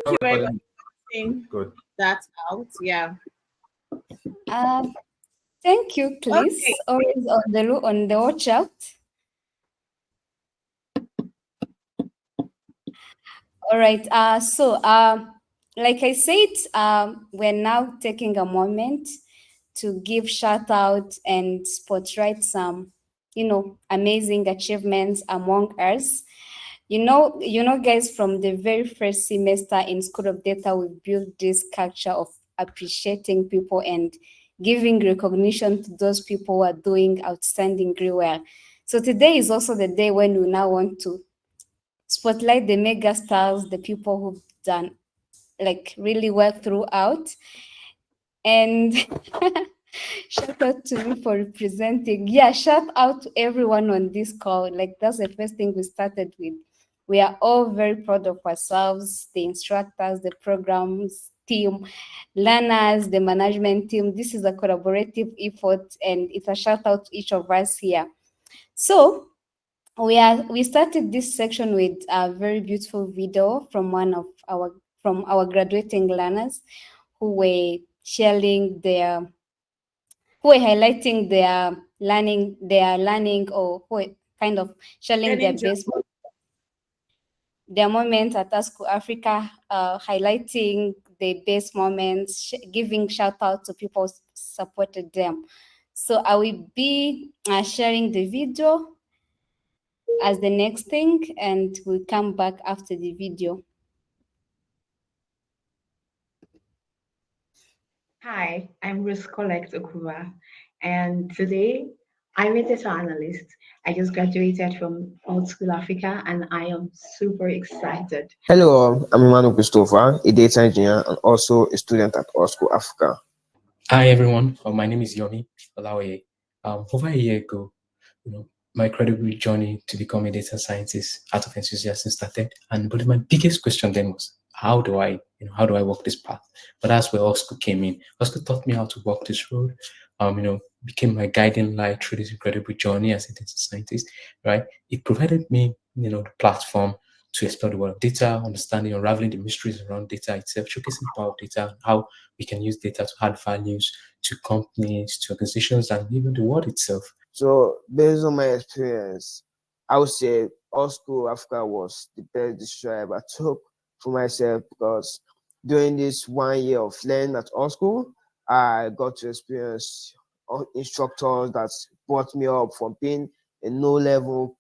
Thank you very much for saying Good. that out. Yeah. Thank you, please. Okay. Always on the watch out. All right. Like I said, we're now taking a moment to give shout out and spotlight some, amazing achievements among us. Guys, from the very first semester in School of Data, we built this culture of appreciating people and giving recognition to those people who are doing outstandingly well. So today is also the day when we now want to spotlight the mega stars, the people who've done like really well throughout. And shout out to me for representing. Yeah, shout out to everyone on this call. Like that's the first thing we started with. We are all very proud of ourselves, the instructors, the programs team, learners, the management team. This is a collaborative effort and it's a shout out to each of us here. So we started this section with a very beautiful video from our graduating learners who were sharing who were highlighting their learning, or who were kind of sharing their moments at ASCO Africa, highlighting the best moments, giving shout out to people who supported them. So I will be sharing the video as the next thing, and we'll come back after the video. Hi, I'm Ruth Collect Okuba, and today I'm a data analyst. I just graduated from Old School Africa, and I am super excited. Hello, I'm Emmanuel Christopher, a data engineer and also a student at Old School Africa. Hi everyone, my name is Yomi Olaoye. Over a year ago, my incredible journey to become a data scientist out of enthusiasm started. But my biggest question then was, how do I walk this path? But that's where OSCO came in. OSCO taught me how to walk this road. Became my guiding light through this incredible journey as a data scientist. Right? It provided me, the platform to explore the world of data, understanding, unraveling the mysteries around data itself, showcasing the power of data, and how we can use data to add values to companies, to organizations, and even the world itself. So based on my experience, I would say Old School Africa was the best decision I ever took for myself, because during this 1 year of learning at Old School, I got to experience instructors that brought me up from being a low-level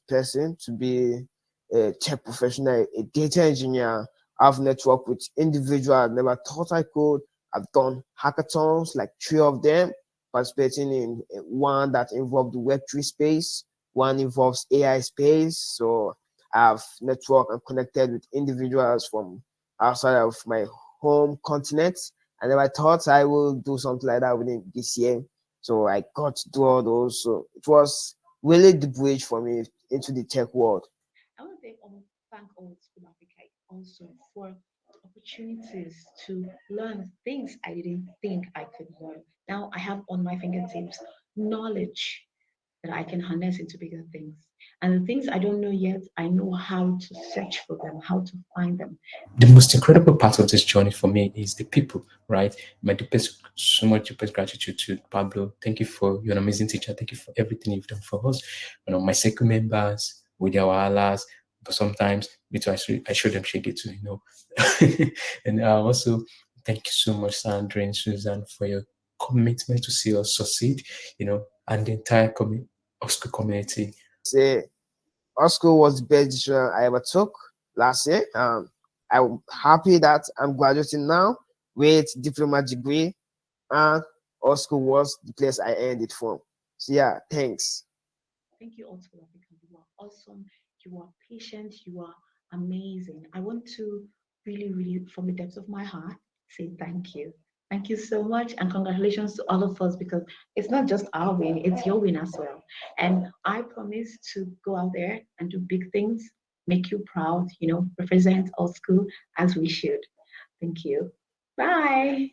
person to be a tech professional, a data engineer. I've networked with individuals I never thought I could. I've done hackathons, like 3 of them, participating in one that involved the Web3 space, one involves AI space. So I've networked and connected with individuals from outside of my home continent. I never thought I would do something like that within this year. So I got to do all those. So it was really the bridge for me into the tech world. I want to thank Old School Africa also for opportunities to learn things I didn't think I could learn. Now I have on my fingertips knowledge that I can harness into bigger things. And the things I don't know yet, I know how to search for them, how to find them. The most incredible part of this journey for me is the people, right? So much deepest gratitude to Pablo. Thank you for you're an amazing teacher. Thank you for everything you've done for us. My circle members with their wahalas, but sometimes me too, I show them shake it too, And also thank you so much, Sandra and Susan, for your commitment to see us succeed, and the entire OSCO community. Say Old School was the best decision I ever took last year. I'm happy that I'm graduating now with diploma degree, and Old School was the place I earned it from. So yeah, thanks. Thank you, Old School Africa. You are awesome. You are patient. You are amazing. I want to really, really, from the depths of my heart, say thank you. Thank you so much, and congratulations to all of us, because it's not just our win, it's your win as well. And I promise to go out there and do big things, make you proud, represent Old School as we should. Thank you. Bye.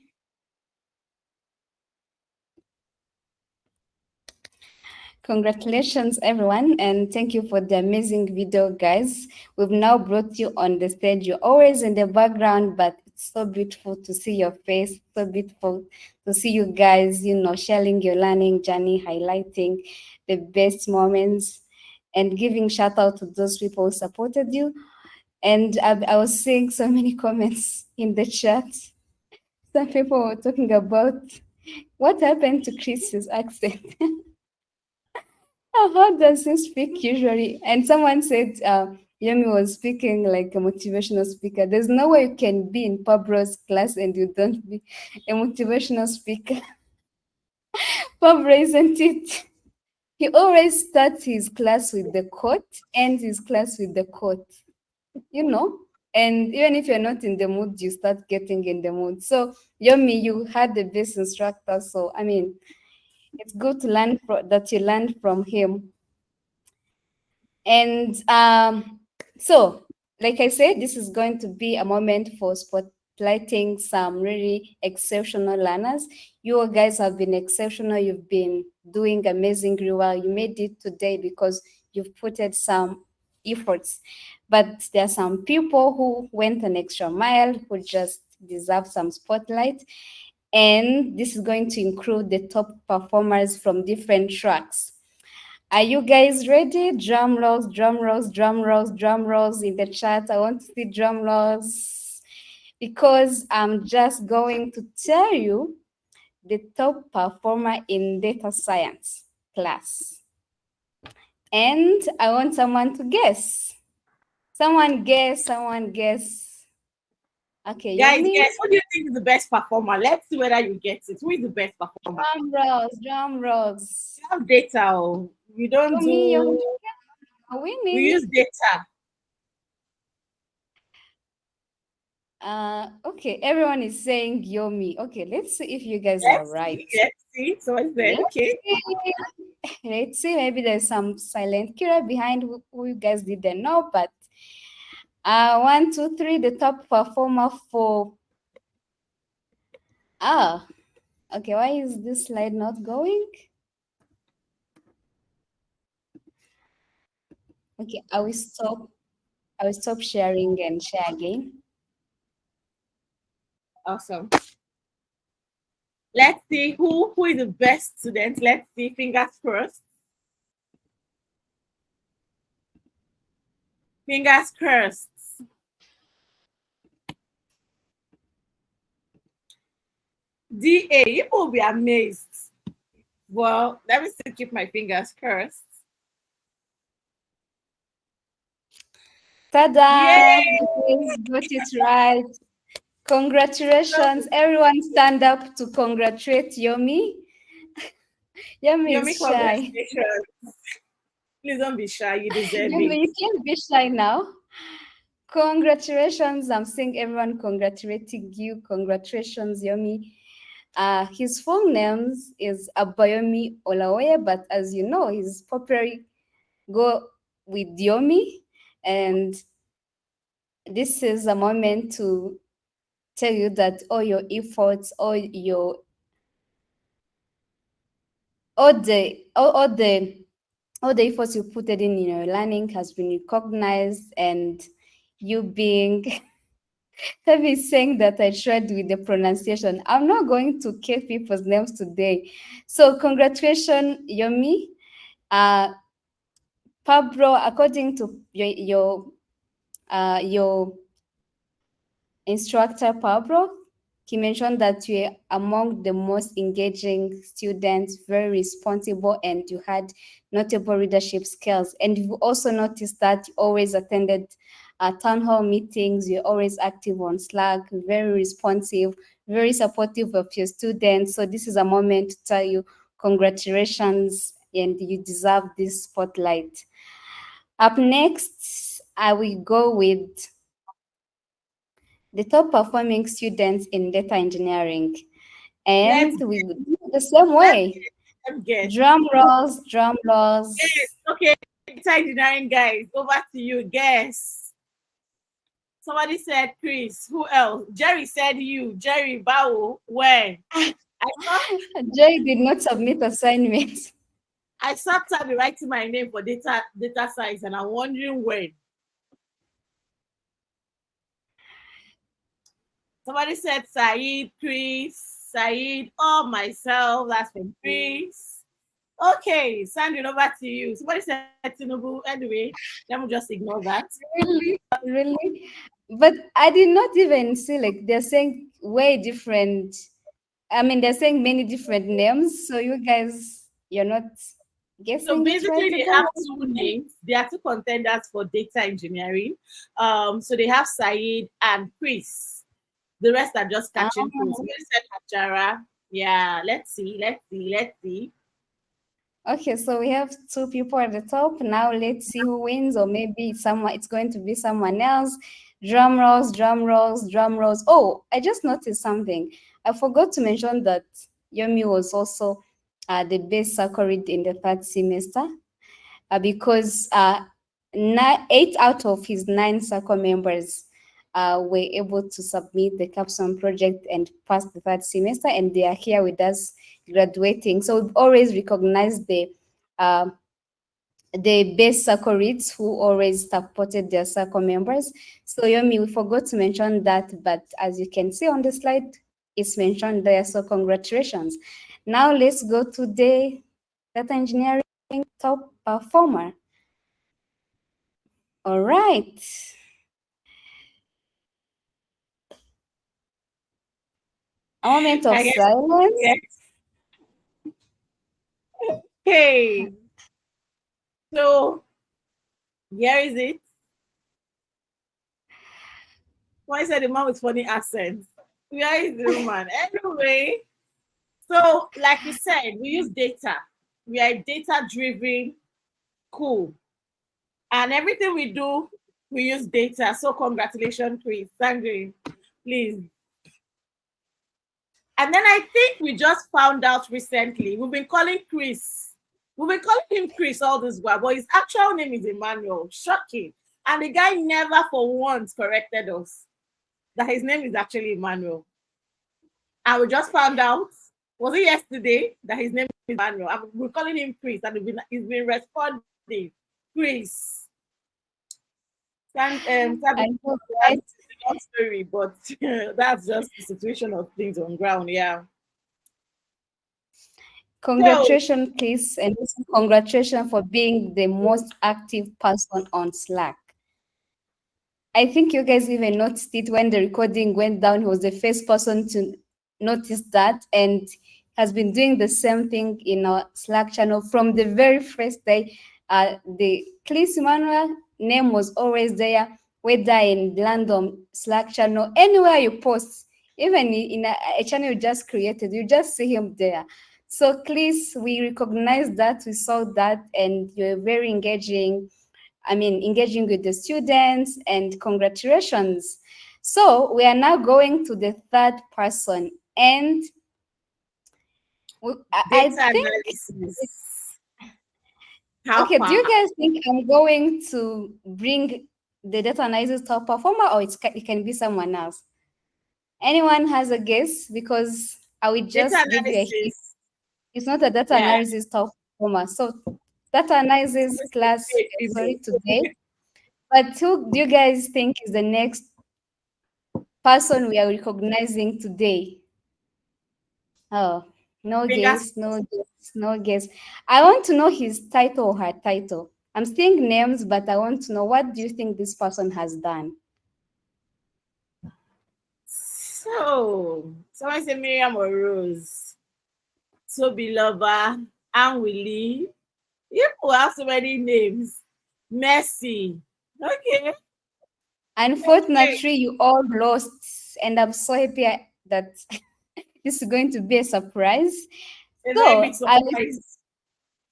Congratulations, everyone, and thank you for the amazing video, guys. We've now brought you on the stage. You're always in the background, but it's so beautiful to see your face, so beautiful to see you guys, sharing your learning journey, highlighting the best moments, and giving shout out to those people who supported you. And I was seeing so many comments in the chat. Some people were talking about what happened to Chris's accent. How does he speak usually? And someone said Yemi was speaking like a motivational speaker. There's no way you can be in Pablo's class and you don't be a motivational speaker. Pablo, isn't it? He always starts his class with the quote, ends his class with the quote, And even if you're not in the mood, you start getting in the mood. So, Yomi, you had the best instructor. So, I mean, it's good to learn that you learned from him. And so, like I said, this is going to be a moment for spotlighting some really exceptional learners. You guys have been exceptional. You've been doing amazingly well. You made it today because you've put in some efforts. But there are some people who went an extra mile, who just deserve some spotlight. And this is going to include the top performers from different tracks. Are you guys ready? Drum rolls, drum rolls, drum rolls, drum rolls in the chat. I want to see drum rolls because I'm just going to tell you the top performer in data science class. And I want someone to guess. Someone guess, someone guess. Okay, Guys, what do you think is the best performer? Let's see whether you get it. Who is the best performer? Drum rolls, drum rolls. You have data. Oh. We don't do. Winning. We use data. Okay, everyone is saying Yomi. Okay, let's see if you guys are right. Let's see. So what's there? Okay. Let's see. Maybe there's some silent killer behind who you guys didn't know, but 1, 2, 3, the top performer for okay, why is this slide not going? Okay, I will stop sharing and share again. Awesome. Let's see who is the best student. Let's see, fingers crossed. Fingers crossed. DA, you will be amazed. Well, let me still keep my fingers crossed. Tada! You got it right. Congratulations. Everyone stand up to congratulate Yomi. Yomi is shy. Please don't be shy. You deserve Yomi, it. you can't be shy now. Congratulations. I'm seeing everyone congratulating you. Congratulations, Yomi. His full name is Abayomi Olaoye, but as you know, he's popularly go with Yomi. And this is a moment to tell you that all your efforts, all the efforts you put in your learning has been recognized, and you being Tavi is saying that I tried with the pronunciation. I'm not going to kill people's names today. So congratulations, Yomi. Pablo, according to your instructor, Pablo, he mentioned that you are among the most engaging students, very responsible, and you had notable leadership skills. And you also noticed that you always attended town hall meetings, you're always active on Slack, very responsive, very supportive of your students. So this is a moment to tell you congratulations, and you deserve this spotlight. Up next, I will go with the top performing students in data engineering. And we do the same way. Drum rolls, drum rolls. Yes, okay, data engineering guys, over to you. Guess. Somebody said Chris. Who else? Jerry said you. Jerry, Bao, where? Jerry did not submit assignments. I sat down writing my name for data science, and I'm wondering when. Somebody said Saeed, Chris, Saeed, or myself. That's from Chris. Okay, Sandrine, over to you. Somebody said Tinubu. Anyway, let me just ignore that. Really, really. But I did not even see, like, they're saying way different. I mean, they're saying many different names. So you guys, you're not guessing So it basically, right they at all? have two names. They are two contenders for data engineering. So they have Saeed and Chris. The rest are just catching crews. Oh. Somebody said Hajara. Yeah, let's see. Okay, so we have two people at the top. Now let's see who wins, or maybe it's going to be someone else. Drum rolls, drum rolls, drum rolls. Oh, I just noticed something. I forgot to mention that Yomi was also the best Sakorid in the third semester because 8 out of his 9 SACO members were able to submit the capstone project and pass the third semester, and they are here with us graduating. So we've always recognized the best SACORIDs who always supported their SACO members. So Yomi, we forgot to mention that, but as you can see on the slide, it's mentioned there. So congratulations. Now let's go to the data engineering top performer. All right. A moment of silence. Yes. Okay. So here is it. Why said the man with funny accent? Where is the woman? Anyway, so like you said, we use data. We are data driven. Cool. And everything we do, we use data. So congratulations, Chris. Sandrine, please. And then I think we just found out recently, we've been calling him Chris all this while, but his actual name is Emmanuel. Shocking. And the guy never for once corrected us that his name is actually Emmanuel. And we just found out, was it yesterday, that his name is Emmanuel? And we're calling him Chris, and he's been responding. Chris. I know, right? It's a long story, but that's just the situation of things on ground. Yeah. Congratulations, Chris, and also congratulations for being the most active person on Slack. I think you guys even noticed it when the recording went down. He was the first person to notice that, and has been doing the same thing in our Slack channel from the very first day. The Chris Emmanuel name was always there, whether in random Slack channel, anywhere you post, even in a channel you just created, you just see him there. So Chris, we recognize that, we saw that, and you're very engaging. I mean, engaging with the students, and congratulations. So we are now going to the third person, and I think, okay, do you guys think I'm going to bring the data analysis top performer, or it can be someone else? Anyone has a guess? Because I will just give you a hint. It's not a data analysis top performer. So data analysis class, sorry, today. But who do you guys think is the next person we are recognizing today? Oh, no guess, no guess, no guess. I want to know his title or her title. I'm seeing names, but I want to know, what do you think this person has done? So, someone say Miriam or Rose, Toby Lover, Anne Willie. You have so many names. Mercy. Okay. Unfortunately, you all lost, and I'm so happy that this is going to be a surprise. So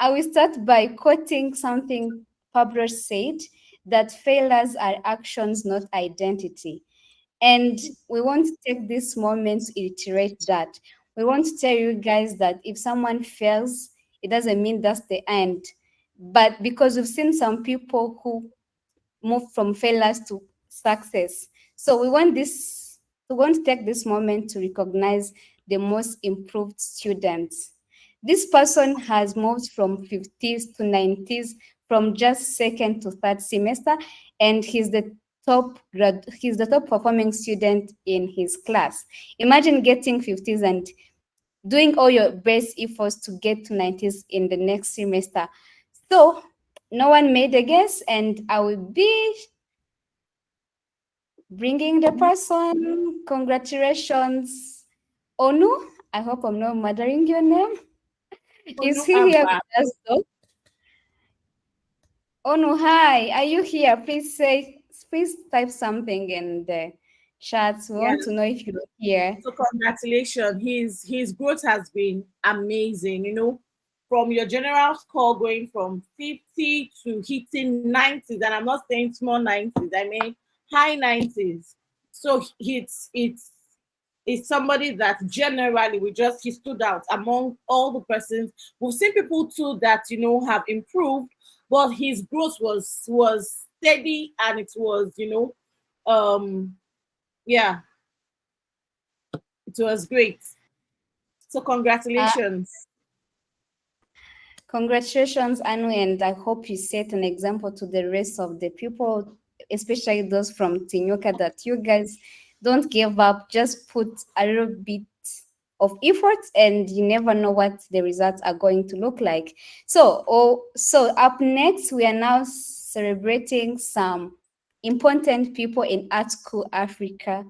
I will start by quoting something Pablo said, that failures are actions, not identity. And we want to take this moment to iterate that. We want to tell you guys that if someone fails, it doesn't mean that's the end. But because we've seen some people who move from failures to success. So we want to take this moment to recognize the most improved students. This person has moved from 50s to 90s, from just second to third semester, and he's the he's the top performing student in his class. Imagine getting 50s and doing all your best efforts to get to 90s in the next semester. So no one made a guess, and I will be bringing the person. Congratulations, Onu. I hope I'm not murdering your name. Is he here Abba. with us though? Onu, hi. Are you here? Please type something in the chat. We Yeah. want to know if you're here. So congratulations. His growth has been amazing, you know, from your general score going from 50 to hitting 90s, and I'm not saying small 90s, I mean high 90s. So it's somebody that generally he stood out among all the persons. We've seen people too that have improved, but his growth was steady, and it was, yeah, it was great. So congratulations. Congratulations, Anu, and I hope you set an example to the rest of the people, especially those from Tinyuka, that you guys don't give up. Just put a little bit of effort, and you never know what the results are going to look like. So up next, we are now celebrating some important people in Art School Africa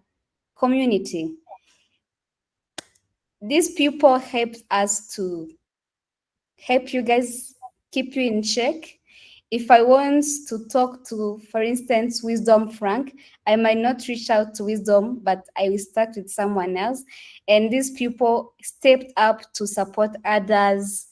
community. These people helped us to help you guys, keep you in check. If I want to talk to, for instance, Wisdom Frank, I might not reach out to Wisdom, but I will start with someone else. And these people stepped up to support others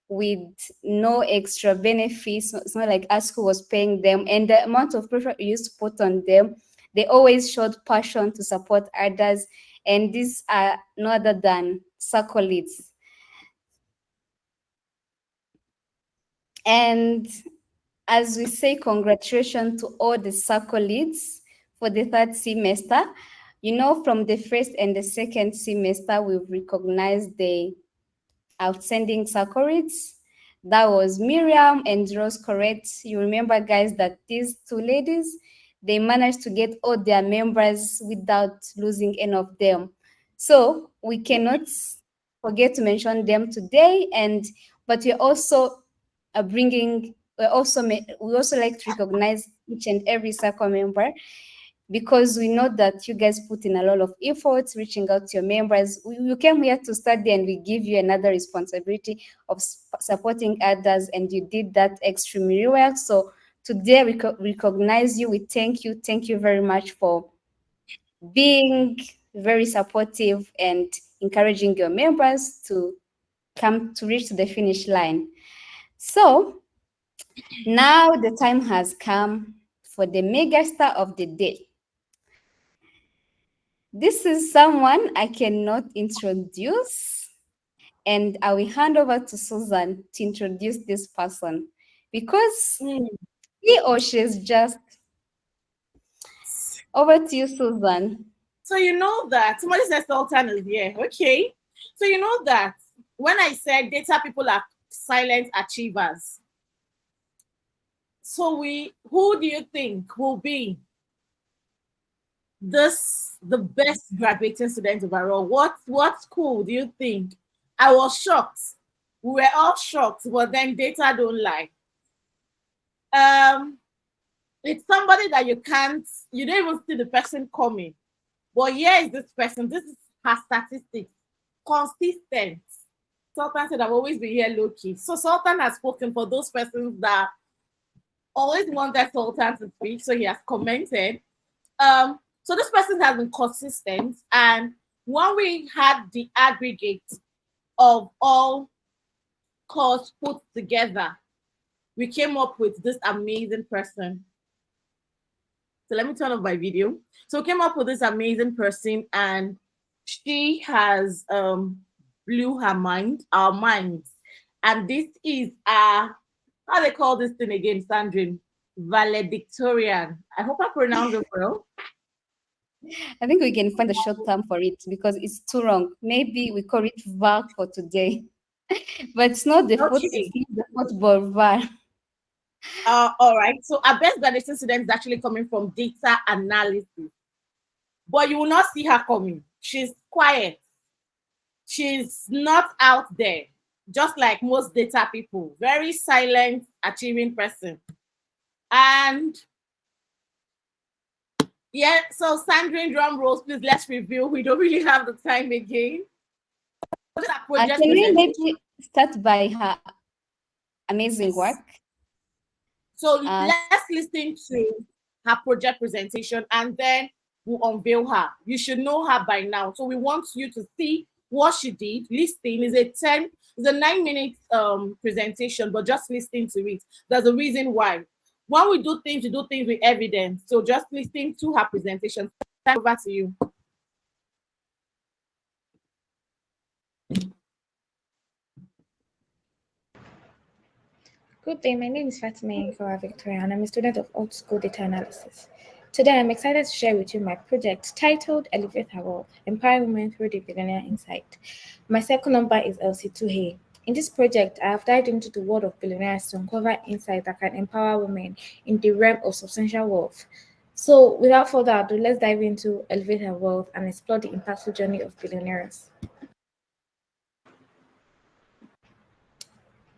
with no extra benefits. It's not like us who was paying them. And the amount of pressure we used to put on them, they always showed passion to support others. And these are no other than circle leads. And as we say, congratulations to all the circle leads for the third semester. You know, from the first and the second semester, we've recognized the outstanding circle leads. That was Miriam and Rose Correct. You remember, guys, that these two ladies, they managed to get all their members without losing any of them. So we cannot forget to mention them today. But we're also we also like to recognize each and every circle member, because we know that you guys put in a lot of effort reaching out to your members. You came here to study, and we give you another responsibility of supporting others, and you did that extremely well. So today we recognize you. We thank you very much for being very supportive and encouraging your members to come to reach the finish line. So now the time has come for the megastar of the day. This is someone I cannot introduce, and I will hand over to Susan to introduce this person, because he or she is just... Over to you, Susan. So you know that somebody said Sultan is here. Okay. So you know that when I said data people are silent achievers, so who do you think will be the best graduating student overall? What school do you think? I was shocked. We were all shocked, but then data don't lie. It's somebody that you don't even see the person coming. But here is this person. This is her statistics. Consistent. Sultan said, I've always been here low-key. So Sultan has spoken for those persons that always wanted Sultan to speak. So he has commented. So this person has been consistent. And when we had the aggregate of all course put together, we came up with this amazing person. So let me turn off my video. So we came up with this amazing person, and she has blew our minds. And this is how they call this thing again, Sandrine? Valedictorian. I hope I pronounced it well. I think we can find a short term for it because it's too long. Maybe we call it VAR for today. But it's not the Okay. football VAR. All right. So our best graduation student is actually coming from data analysis, but you will not see her coming. She's quiet. She's not out there, just like most data people. Very silent, achieving person. And yeah, so Sandrine drum rolls, please let's review. We don't really have the time again. What is our project Can we presentation? maybe start by her amazing Yes. work? So Uh, let's listen to her project presentation and then we'll unveil her. You should know her by now. So we want you to see what she did. Listening is it's a 9 minute presentation, but just listening to it. There's a reason why. When we do things with evidence. So just listening to her presentation. Over to you. Good day, my name is Fatima Inkawa Victoria and I'm a student of Old School Data Analysis. Today I'm excited to share with you my project titled Elevate Her World, Empower Women Through the Billionaire Insight. My second number is LC2A. In this project, I have dived into the world of billionaires to uncover insights that can empower women in the realm of substantial wealth. So without further ado, let's dive into Elevate Her World and explore the impactful journey of billionaires.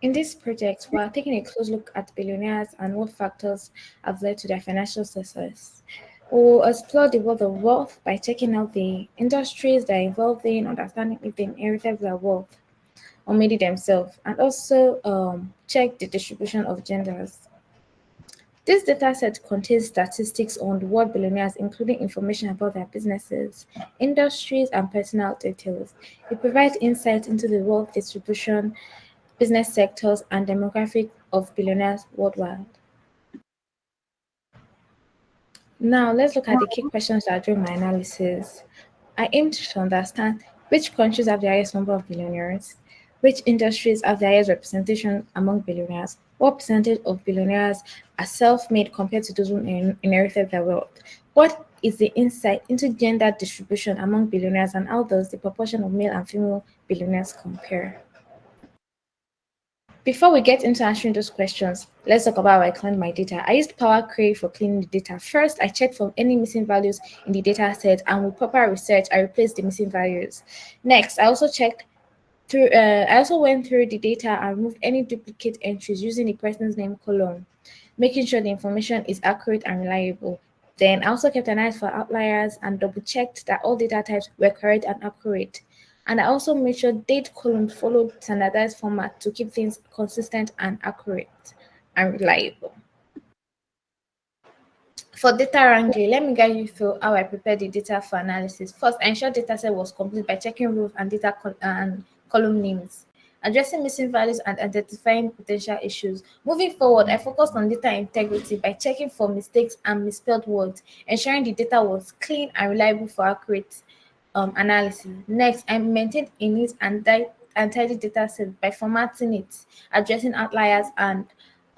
In this project, we are taking a close look at billionaires and what factors have led to their financial success. We will explore the world of wealth by checking out the industries they're involved in, understanding if they inherited their wealth or made it themselves, and also check the distribution of genders. This dataset contains statistics on the world billionaires, including information about their businesses, industries, and personal details. It provides insight into the wealth distribution, business sectors, and demographic of billionaires worldwide. Now, let's look at the key questions that drove my analysis. I aimed to understand which countries have the highest number of billionaires, which industries have the highest representation among billionaires, what percentage of billionaires are self-made compared to those who inherited their wealth, what is the insight into gender distribution among billionaires, and how does the proportion of male and female billionaires compare? Before we get into answering those questions, let's talk about how I cleaned my data. I used Power Query for cleaning the data. First, I checked for any missing values in the data set, and with proper research, I replaced the missing values. Next, I also went through the data and removed any duplicate entries using the person's name column, making sure the information is accurate and reliable. Then I also kept an eye for outliers and double-checked that all data types were correct and accurate. And I also made sure date columns followed standardized format to keep things consistent and accurate and reliable. For data wrangling, let me guide you through how I prepared the data for analysis. First, I ensured dataset was complete by checking rows and and column names, addressing missing values and identifying potential issues. Moving forward, I focused on data integrity by checking for mistakes and misspelled words, ensuring the data was clean and reliable for accurate analysis. Next, I maintained a neat and tidy data set by formatting it, addressing outliers and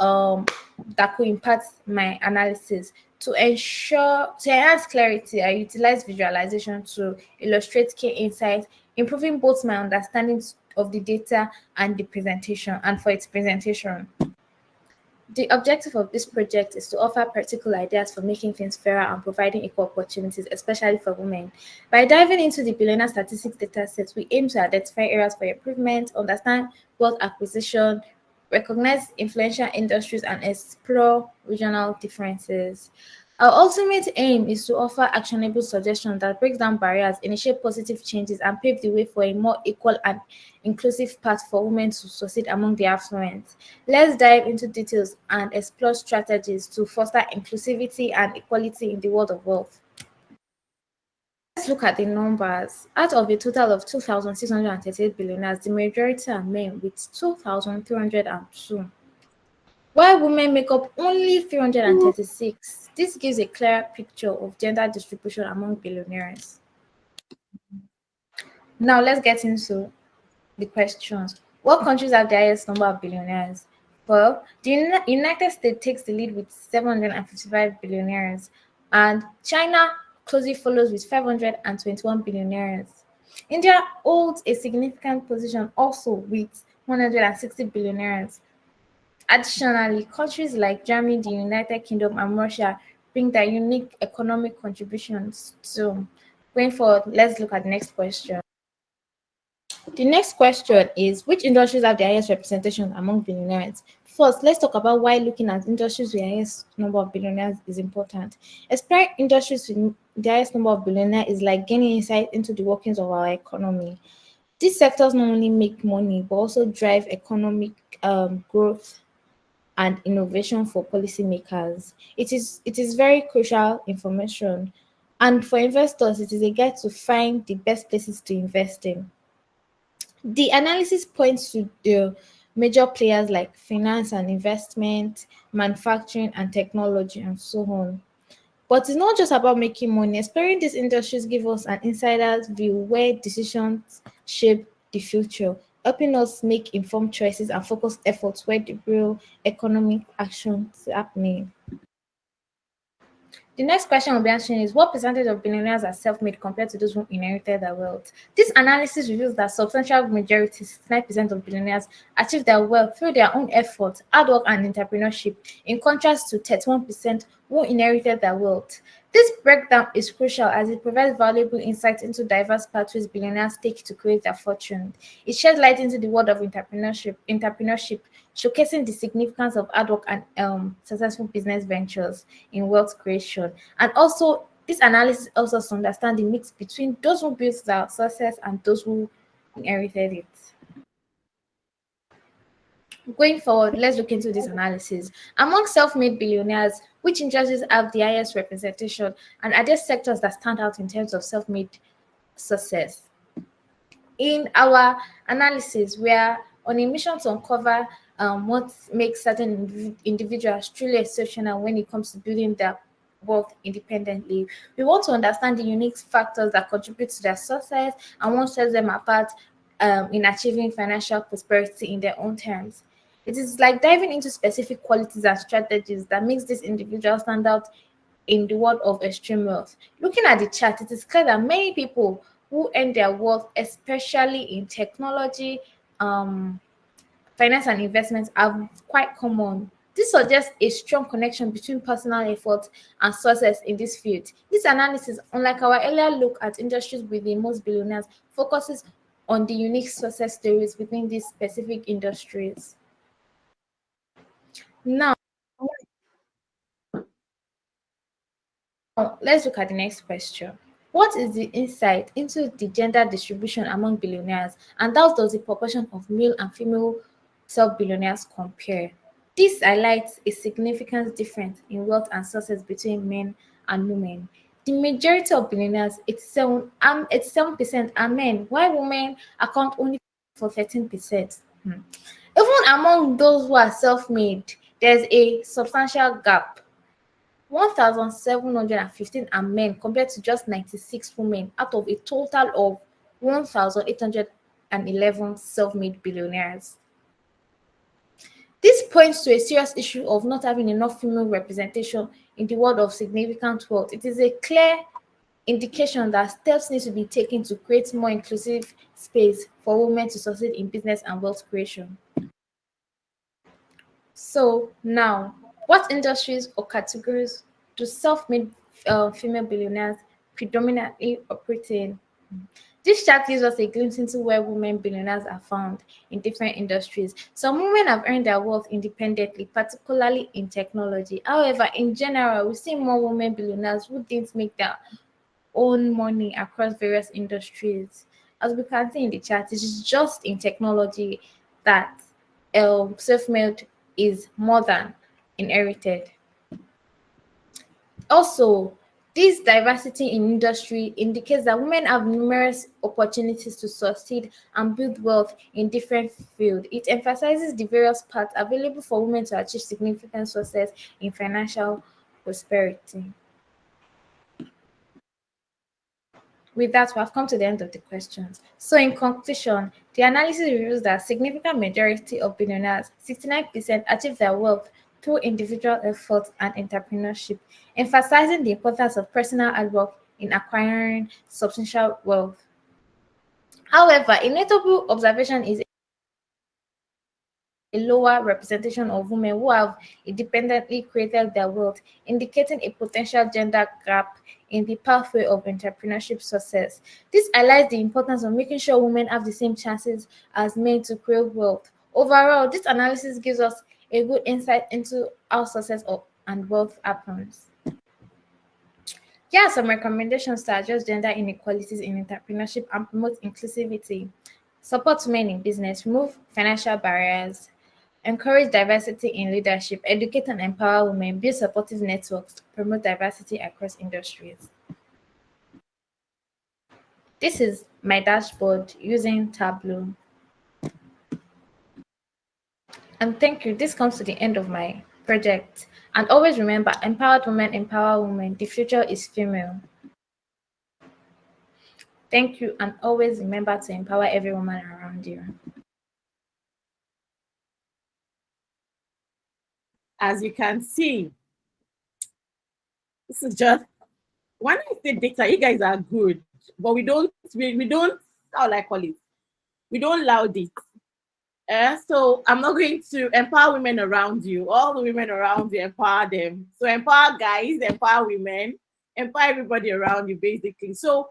that could impact my analysis. To enhance clarity, I utilize visualization to illustrate key insights, improving both my understanding of the data and the presentation and for its presentation. The objective of this project is to offer practical ideas for making things fairer and providing equal opportunities, especially for women. By diving into the billionaire statistics datasets, we aim to identify areas for improvement, understand wealth acquisition, recognize influential industries, and explore regional differences. Our ultimate aim is to offer actionable suggestions that break down barriers, initiate positive changes, and pave the way for a more equal and inclusive path for women to succeed among the affluent. Let's dive into details and explore strategies to foster inclusivity and equality in the world of wealth. Let's look at the numbers. Out of a total of 2,638 billionaires, the majority are men with 2,302. While women make up only 336, this gives a clear picture of gender distribution among billionaires. Now let's get into the questions. What countries have the highest number of billionaires? Well, the United States takes the lead with 755 billionaires, and China closely follows with 521 billionaires. India holds a significant position also with 160 billionaires. Additionally, countries like Germany, the United Kingdom, and Russia bring their unique economic contributions to. Going forward, let's look at the next question. The next question is, which industries have the highest representation among billionaires? First, let's talk about why looking at industries with the highest number of billionaires is important. Exploring industries with the highest number of billionaires is like gaining insight into the workings of our economy. These sectors not only make money but also drive economic growth and innovation for policymakers. It is very crucial information, and for investors, it is a guide to find the best places to invest in. The analysis points to the major players like finance and investment, manufacturing and technology, and so on. But it's not just about making money. Exploring these industries give us an insider's view where decisions shape the future, helping us make informed choices and focus efforts where the real economic actions are happening. The next question we'll be answering is, what percentage of billionaires are self-made compared to those who inherited their wealth? This analysis reveals that substantial majority, 69% of billionaires, achieve their wealth through their own effort, hard work, and entrepreneurship, in contrast to 31% who inherited their wealth. This breakdown is crucial as it provides valuable insight into diverse pathways billionaires take to create their fortune. It sheds light into the world of entrepreneurship, showcasing the significance of hard work and successful business ventures in wealth creation. And also, this analysis helps us to understand the mix between those who built their success and those who inherited it. Going forward, let's look into this analysis. Among self-made billionaires, which industries have the highest representation, and are there sectors that stand out in terms of self-made success? In our analysis, we are on a mission to uncover what makes certain individuals truly exceptional when it comes to building their wealth independently. We want to understand the unique factors that contribute to their success and what sets them apart in achieving financial prosperity in their own terms. It is like diving into specific qualities and strategies that makes this individual stand out in the world of extreme wealth. Looking at the chart, it is clear that many people who earn their wealth, especially in technology, finance, and investments, are quite common. This suggests a strong connection between personal effort and success in this field. This analysis, unlike our earlier look at industries with the most billionaires, focuses on the unique success stories within these specific industries. Now, let's look at the next question. What is the insight into the gender distribution among billionaires, and how does the proportion of male and female self-billionaires compare? This highlights a significant difference in wealth and success between men and women. The majority of billionaires, 87%, are men, while women account only for 13%. Even among those who are self-made, there's a substantial gap. 1,715 are men compared to just 96 women out of a total of 1,811 self-made billionaires. This points to a serious issue of not having enough female representation in the world of significant wealth. It is a clear indication that steps need to be taken to create more inclusive space for women to succeed in business and wealth creation. So now, what industries or categories do self-made female billionaires predominantly operate in? This chart gives us a glimpse into where women billionaires are found in different industries. Some women have earned their wealth independently, particularly in technology. However, in general, we see more women billionaires who didn't make their own money across various industries. As we can see in the chart, it is just in technology that self-made is more than inherited. Also, this diversity in industry indicates that women have numerous opportunities to succeed and build wealth in different fields. It emphasizes the various paths available for women to achieve significant success in financial prosperity. With that, we have come to the end of the questions. So in conclusion, the analysis reveals that a significant majority of billionaires, 69%, achieve their wealth through individual effort and entrepreneurship, emphasizing the importance of personal hard work in acquiring substantial wealth. However, a notable observation is a lower representation of women who have independently created their wealth, indicating a potential gender gap in the pathway of entrepreneurship success. This highlights the importance of making sure women have the same chances as men to create wealth. Overall, this analysis gives us a good insight into how success and wealth happens. Here are some recommendations to address gender inequalities in entrepreneurship and promote inclusivity. Support women in business, remove financial barriers, encourage diversity in leadership, educate and empower women, build supportive networks, promote diversity across industries. This is my dashboard using Tableau. And thank you. This comes to the end of my project. And always remember, empowered women empower women. The future is female. Thank you. And always remember to empower every woman around you. As you can see, this is just, when I say data, you guys are good, but we don't, how will I call it? We don't loud it. So I'm not going to empower women around you. All the women around you, empower them. So empower guys, empower women, empower everybody around you, basically. So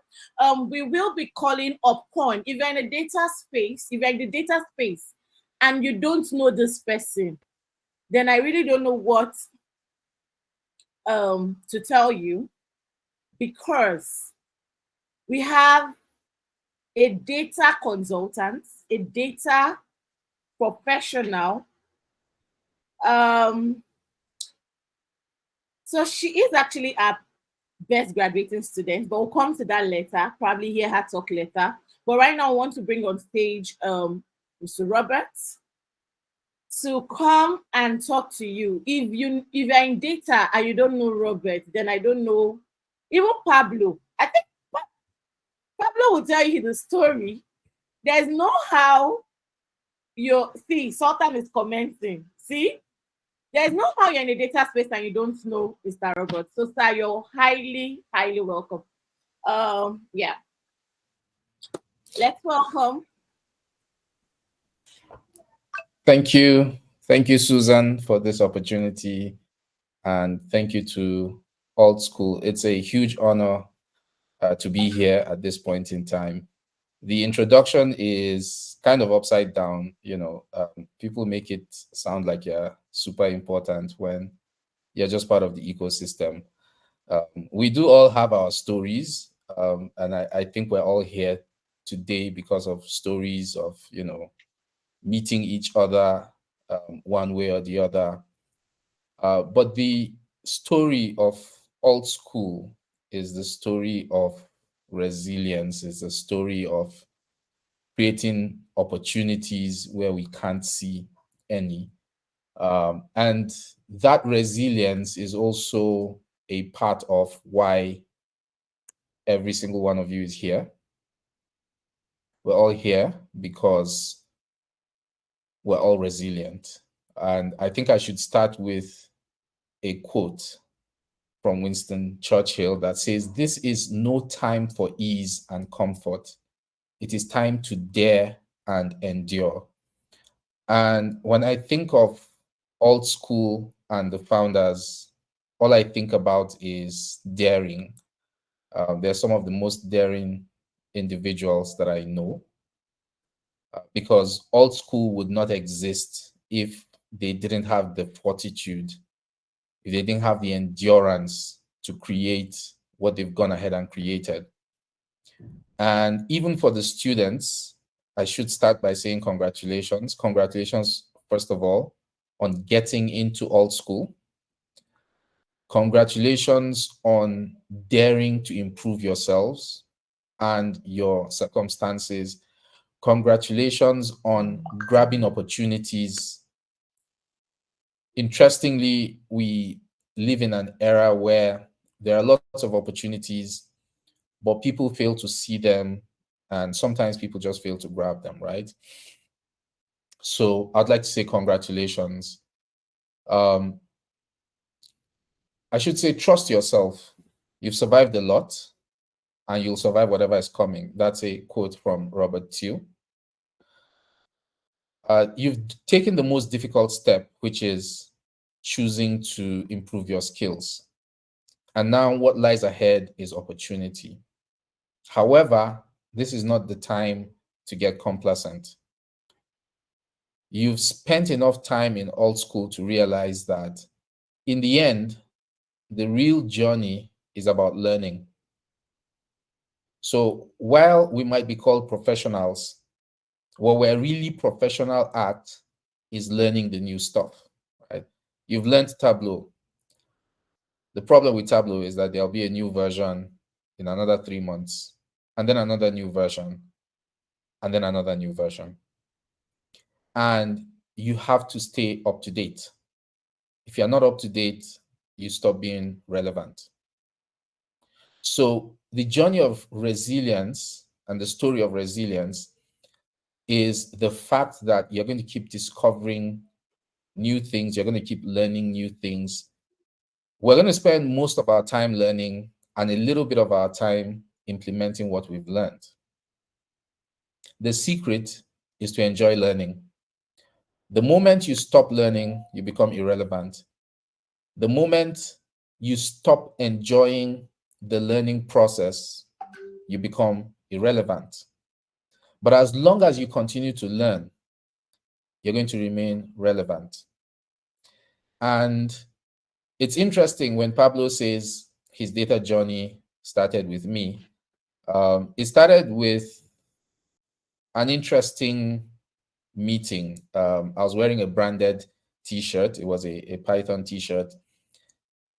we will be calling upon, if you're in a data space, if you're in the data space and you don't know this person, then I really don't know what to tell you, because we have a data consultant, a data professional. So she is actually our best graduating student, but we'll come to that later, probably hear her talk later. But right now I want to bring on stage Mr. Roberts to come and talk to you. If you're in data and you don't know Robert, then I don't know. Even Pablo, I think Pablo will tell you the story. There's no how you see Sultan is commenting. See, there's no how you're in a data space and you don't know Mr. Robert. So sir, you're highly, highly welcome. Yeah. Let's welcome. Thank you. Thank you, Susan, for this opportunity. And thank you to Alt School. It's a huge honor to be here at this point in time. The introduction is kind of upside down. You know, people make it sound like you're super important when you're just part of the ecosystem. We do all have our stories. And I think we're all here today because of stories of, you know, meeting each other one way or the other. But the story of Alt School is the story of resilience, is the story of creating opportunities where we can't see any. And that resilience is also a part of why every single one of you is here. We're all here because we're all resilient. And I think I should start with a quote from Winston Churchill that says, "This is no time for ease and comfort. It is time to dare and endure." And when I think of Alt School and the founders, all I think about is daring. They're some of the most daring individuals that I know, because Alt School would not exist if they didn't have the fortitude, if they didn't have the endurance to create what they've gone ahead and created. And even for the students, I should start by saying congratulations. Congratulations, first of all, on getting into Alt School. Congratulations on daring to improve yourselves and your circumstances. Congratulations on grabbing opportunities. Interestingly, we live in an era where there are lots of opportunities, but people fail to see them, and sometimes people just fail to grab them, right? So I'd like to say congratulations. I should say trust yourself. You've survived a lot, and you'll survive whatever is coming. That's a quote from Robert Tew. You've taken the most difficult step, which is choosing to improve your skills. And now what lies ahead is opportunity. However, this is not the time to get complacent. You've spent enough time in old school to realize that in the end, the real journey is about learning. So while we might be called professionals, what we're really professional at is learning the new stuff, right? You've learned Tableau. The problem with Tableau is that there'll be a new version in another 3 months, and then another new version, and then another new version. And you have to stay up to date. If you're not up to date, you stop being relevant. So the journey of resilience and the story of resilience is the fact that you're going to keep discovering new things. You're going to keep learning new things. We're going to spend most of our time learning and a little bit of our time implementing what we've learned. The secret is to enjoy learning. The moment you stop learning, you become irrelevant. The moment you stop enjoying the learning process, you become irrelevant. But as long as you continue to learn, you're going to remain relevant. And it's interesting when Pablo says his data journey started with me. It started with an interesting meeting. I was wearing a branded t-shirt. It was a Python t-shirt.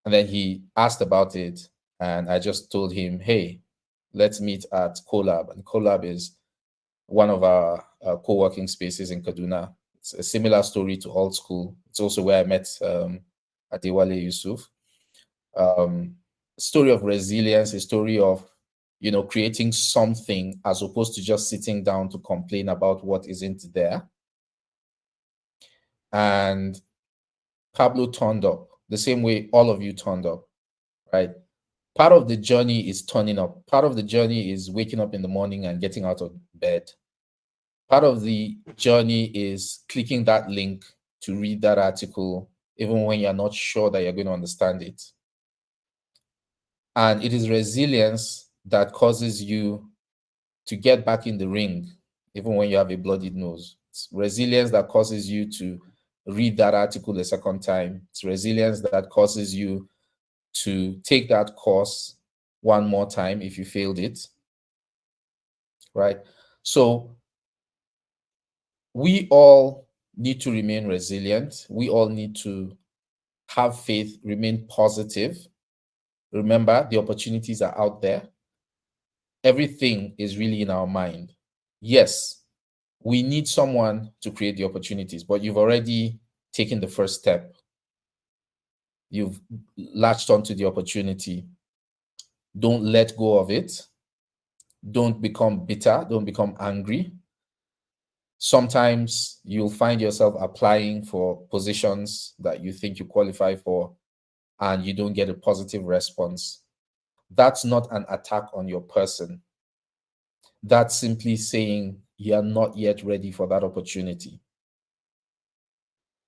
And then he asked about it. And I just told him, hey, let's meet at Colab. And Colab is one of our co-working spaces in Kaduna. It's a similar story to Old School. It's also where I met Adewale Yusuf. Story of resilience, a story of, you know, creating something as opposed to just sitting down to complain about what isn't there. And Pablo turned up the same way all of you turned up, right? Part of the journey is turning up. Part of the journey is waking up in the morning and getting out of bed. Part of the journey is clicking that link to read that article, even when you're not sure that you're going to understand it. And it is resilience that causes you to get back in the ring, even when you have a bloodied nose. It's resilience that causes you to read that article a second time. It's resilience that causes you to take that course one more time if you failed it, right? So we all need to remain resilient. We all need to have faith, remain positive. Remember, the opportunities are out there. Everything is really in our mind. Yes, we need someone to create the opportunities, but you've already taken the first step. You've latched onto the opportunity. Don't let go of it. Don't become bitter. Don't become angry. Sometimes you'll find yourself applying for positions that you think you qualify for, and you don't get a positive response. That's not an attack on your person. That's simply saying you're not yet ready for that opportunity.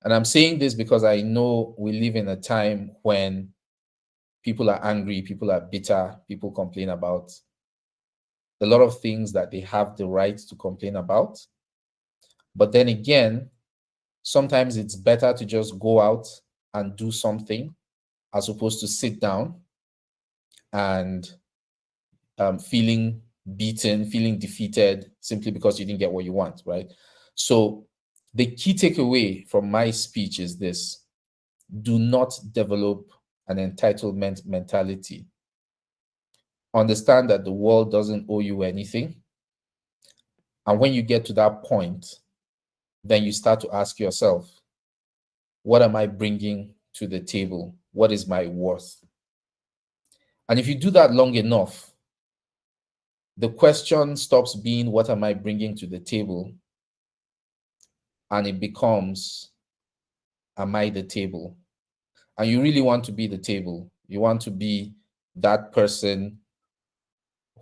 And I'm saying this because I know we live in a time when people are angry, people are bitter, people complain about a lot of things that they have the right to complain about. But then again, sometimes it's better to just go out and do something as opposed to sit down and feeling beaten, feeling defeated simply because you didn't get what you want, right? So the key takeaway from my speech is this: do not develop an entitlement mentality. Understand that the world doesn't owe you anything. And when you get to that point, then you start to ask yourself, what am I bringing to the table? What is my worth? And if you do that long enough, the question stops being, what am I bringing to the table? And it becomes, am I the table? And you really want to be the table. You want to be that person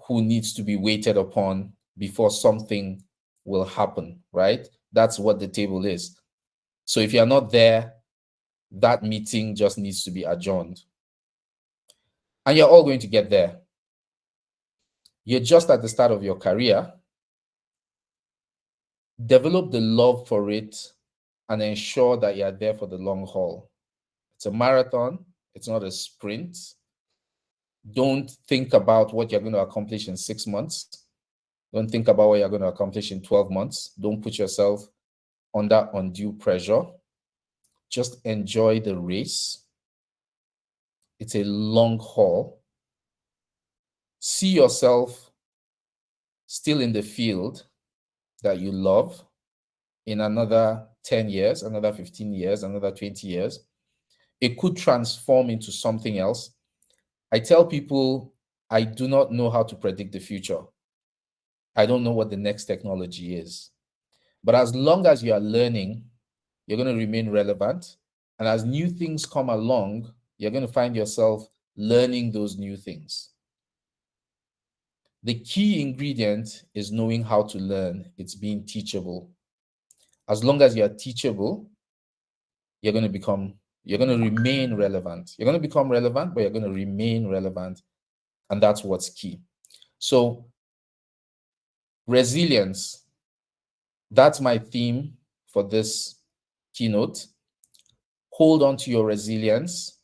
who needs to be waited upon before something will happen, right? That's what the table is. So if you're not there, that meeting just needs to be adjourned. And you're all going to get there. You're just at the start of your career. Develop the love for it and ensure that you're there for the long haul. It's a marathon, it's not a sprint. Don't think about what you're going to accomplish in 6 months. Don't think about what you're going to accomplish in 12 months. Don't put yourself under undue pressure. Just enjoy the race. It's a long haul. See yourself still in the field that you love in another 10 years, another 15 years, another 20 years. It could transform into something else. I tell people, I do not know how to predict the future. I don't know what the next technology is. But as long as you are learning, you're going to remain relevant. And as new things come along, you're going to find yourself learning those new things. The key ingredient is knowing how to learn. It's being teachable. As long as you're teachable, you're going to remain relevant. You're going to become relevant, but you're going to remain relevant. And that's what's key. So resilience, that's my theme for this keynote. Hold on to your resilience.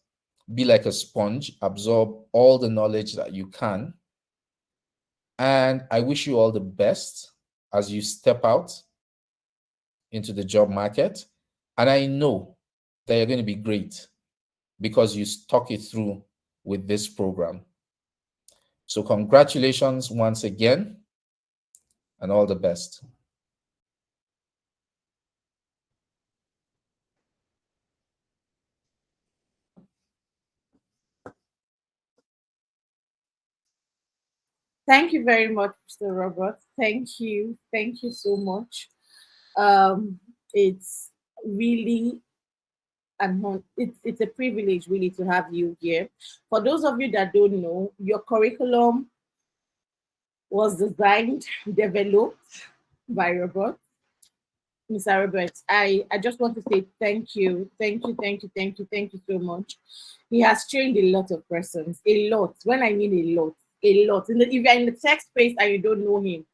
Be like a sponge. Absorb all the knowledge that you can. And I wish you all the best as you step out into the job market. And I know that you're going to be great because you stuck it through with this program. So congratulations once again and all the best. Thank you very much, Mr. Robert. Thank you. Thank you so much. It's really it's a privilege really to have you here. For those of you that don't know, your curriculum was designed, developed by Robert. Mr. Robert, I just want to say thank you, thank you, thank you, thank you, thank you so much. He has trained a lot of persons, a lot. When I mean a lot, a lot. If you're in the tech space and you don't know him,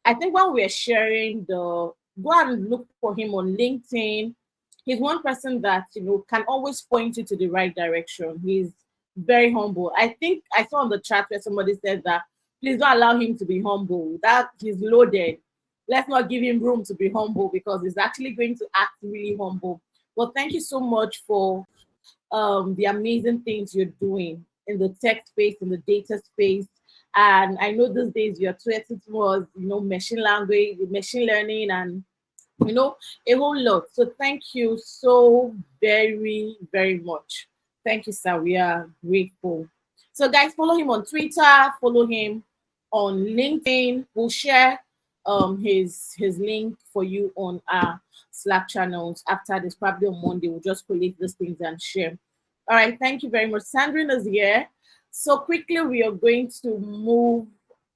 I think when we're sharing go and look for him on LinkedIn. He's one person that can always point you to the right direction. He's very humble. I think I saw on the chat where somebody said that please don't allow him to be humble. That he's loaded. Let's not give him room to be humble because he's actually going to act really humble. Well, thank you so much for the amazing things you're doing in the tech space, in the data space. And I know these days you're tweeting towards, machine language, machine learning, and a whole lot. So thank you so very, very much. Thank you, sir. We are grateful. So guys, follow him on Twitter, follow him on LinkedIn. We'll share his link for you on our Slack channels after this, probably on Monday. We'll just collate these things and share. All right, thank you very much. Sandrine is here. So quickly, we are going to move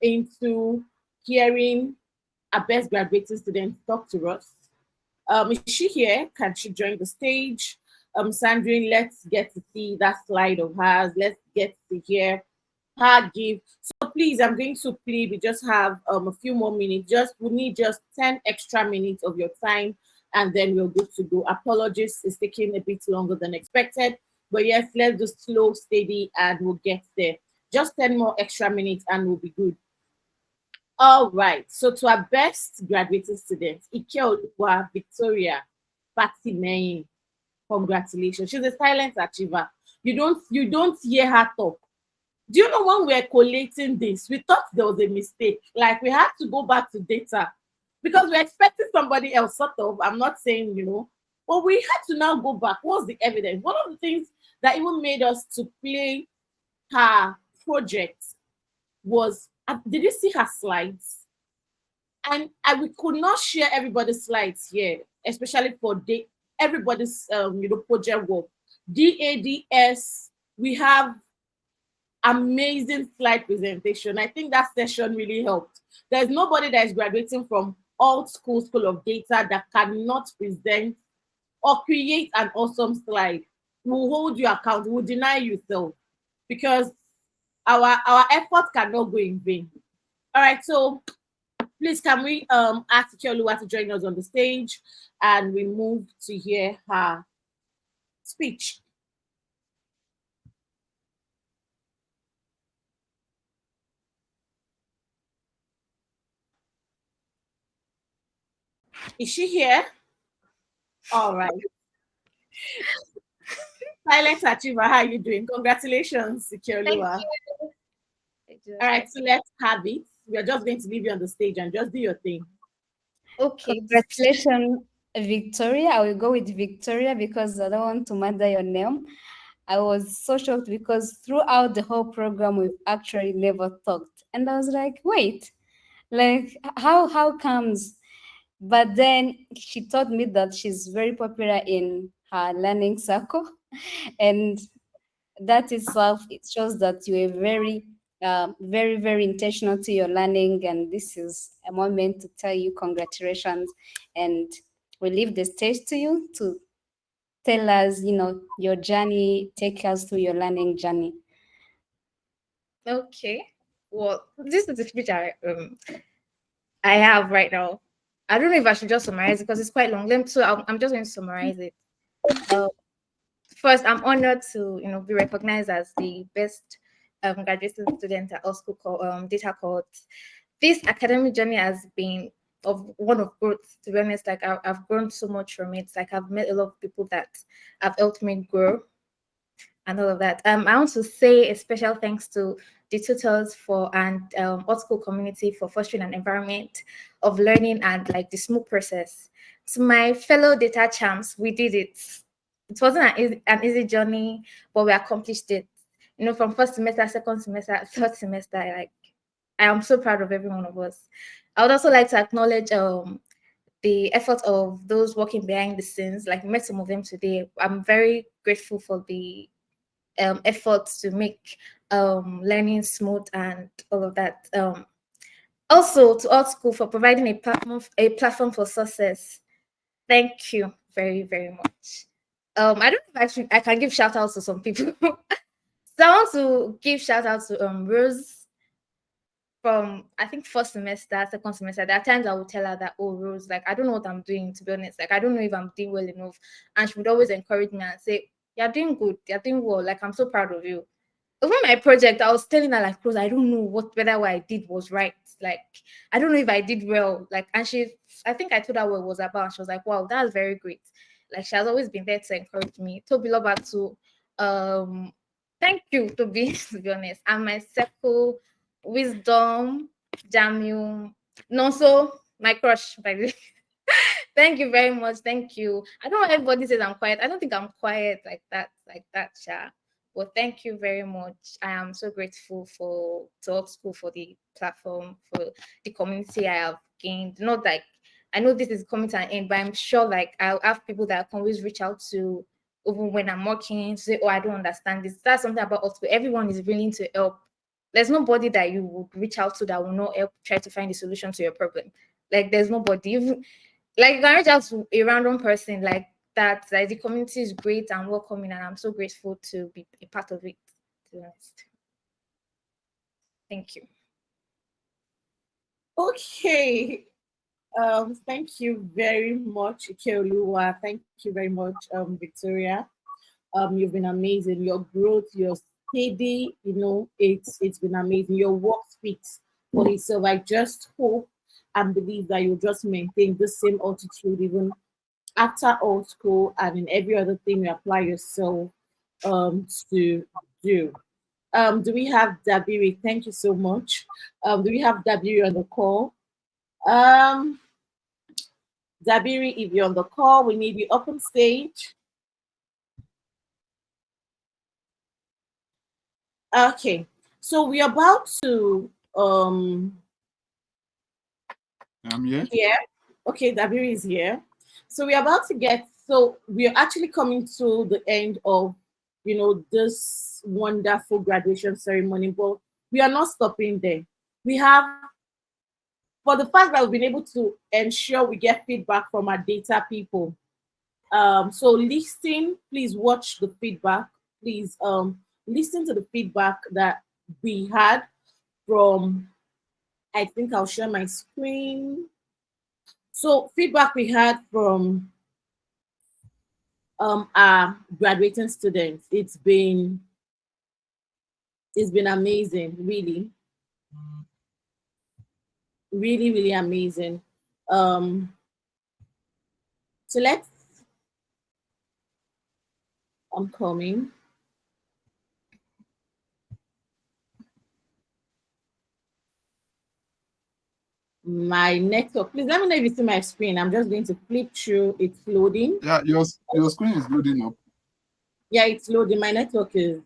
into hearing our best graduating student talk to us. Is she here? Can she join the stage? Sandrine, let's get to see that slide of hers. Let's get to hear her give. So please, I'm going to plead. We just have a few more minutes. We need just 10 extra minutes of your time, and then we're good to go. Apologies, it's taking a bit longer than expected. But yes, let's just slow, steady, and we'll get there. Just 10 more extra minutes and we'll be good. All right, so to our best graduating students, Ike Olukwa Victoria Patimeyin, congratulations. She's a silent achiever. You don't hear her talk. Do you know when we were collating this, we thought there was a mistake. Like we had to go back to data because we're expecting somebody else, sort of. I'm not saying, but we had to now go back. What's the evidence? One of the things that even made us to play her project was, did you see her slides? And we could not share everybody's slides here, especially for everybody's project work. DADS, we have amazing slide presentation. I think that session really helped. There's nobody that is graduating from old school of data that cannot present or create an awesome slide will hold you account, will deny you so, because our effort cannot go in vain. All right, so please can we ask Ikeoluwa to join us on the stage, and we move to hear her speech. Is she here? All right. Silent Achiever, how are you doing? Congratulations, Ikeoluwa. All right, so let's have it. We are just going to leave you on the stage and just do your thing. Okay. Congratulations, Victoria. I will go with Victoria because I don't want to murder your name. I was so shocked because throughout the whole program, we've actually never talked. And I was like, wait, like how comes? But then she told me that she's very popular in her learning circle. And that itself, it shows that you are very, very intentional to your learning. And this is a moment to tell you congratulations. And we leave the stage to you to tell us, your journey, take us through your learning journey. Okay. Well, this is the speech I have right now. I don't know if I should just summarize it because it's quite long. So I'm just going to summarize it. First, I'm honored to be recognized as the best graduating student at Osco Data Court. This academic journey has been one of growth. To be honest, like I've grown so much from it. Like I've met a lot of people that have helped me grow and all of that. I want to say a special thanks to the tutors and Art School community for fostering an environment of learning and like the smooth process. To my fellow data champs, we did it. It wasn't an easy journey, but we accomplished it. From first semester, second semester, third semester, like I am so proud of every one of us. I would also like to acknowledge the effort of those working behind the scenes. Like we met some of them today. I'm very grateful for the efforts to make learning smooth and all of that. Also to Art School for providing a platform for success. Thank you very, very much. I don't know if I can give shout outs to some people. So I want to give shout out to Rose from I think first semester, second semester. There are times I would tell her that, oh Rose, like I don't know what I'm doing, to be honest. Like I don't know if I'm doing well enough. And she would always encourage me and say, you're doing good, you're doing well, like I'm so proud of you. Over my project, I was telling her like, Rose, I don't know whether what I did was right. Like I don't know if I did well. Like, and I think I told her what it was about. She was like, wow, that's very great. Like she has always been there to encourage me. Toby Loba too. Thank you, Toby, to be honest. And my circle, Wisdom, Jamil, Nonso, my crush, by the way. Thank you very much. Thank you. I don't know why everybody says I'm quiet. I don't think I'm quiet like that, Sha. Well, thank you very much. I am so grateful to Art School for the platform, for the community I have gained. Not like I know this is coming to an end, but I'm sure like I'll have people that I can always reach out to even when I'm working to say, oh, I don't understand this. That's something about Art School. Everyone is willing to help. There's nobody that you would reach out to that will not help try to find a solution to your problem. Like there's nobody. Even like you can reach out to a random person like that. Like the community is great and welcoming, and I'm so grateful to be a part of it. To be honest. Thank you. Okay. Thank you very much, Ikeoluwa. Thank you very much, Victoria. You've been amazing. Your growth, your steady, it's been amazing. Your work speaks for itself. I just hope and believe that you'll just maintain the same altitude even after Art School and in every other thing you apply yourself to do. Do we have Dabiri? Thank you so much. Do we have Dabiri on the call? Dabiri, if you're on the call, we need you up on stage. Okay, so we're about to I'm here. Yeah. Okay, Dabiri is here. So we're about to so we're actually coming to the end of this wonderful graduation ceremony, but we are not stopping there. We have for the fact that we've been able to ensure we get feedback from our data people. So listen, please watch the feedback. Please listen to the feedback that we had from, I think I'll share my screen. So feedback we had from our graduating students. It's been amazing, really. Really, really amazing. So I'm coming. My network, please let me know if you see my screen. I'm just going to flip through. It's loading. Yeah, your screen is loading up. Yeah, it's loading. My network is.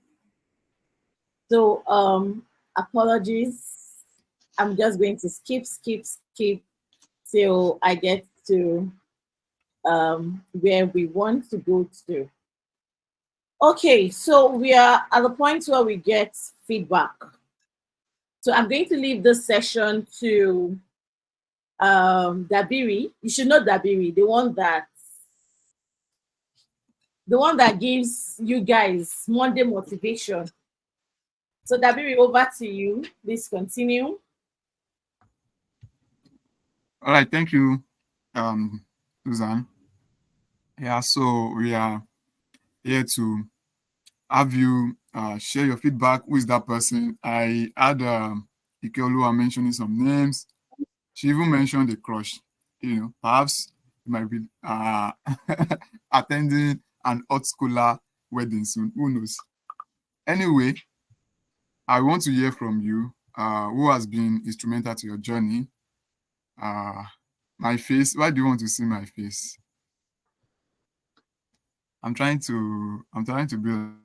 So apologies. I'm just going to skip till I get to where we want to go to. Okay, so we are at the point where we get feedback. So I'm going to leave this session to Dabiri. You should know Dabiri, the one that gives you guys Monday motivation. So Dabiri, over to you. Please continue. All right, thank you, Susan. Yeah, so we are here to have you share your feedback. Who is that person? I had Ikeolua mentioning some names. She even mentioned a crush. Perhaps you might be attending an hot schooler wedding soon. Who knows? Anyway, I want to hear from you. Who has been instrumental to your journey? My face. Why do you want to see my face? I'm trying to build.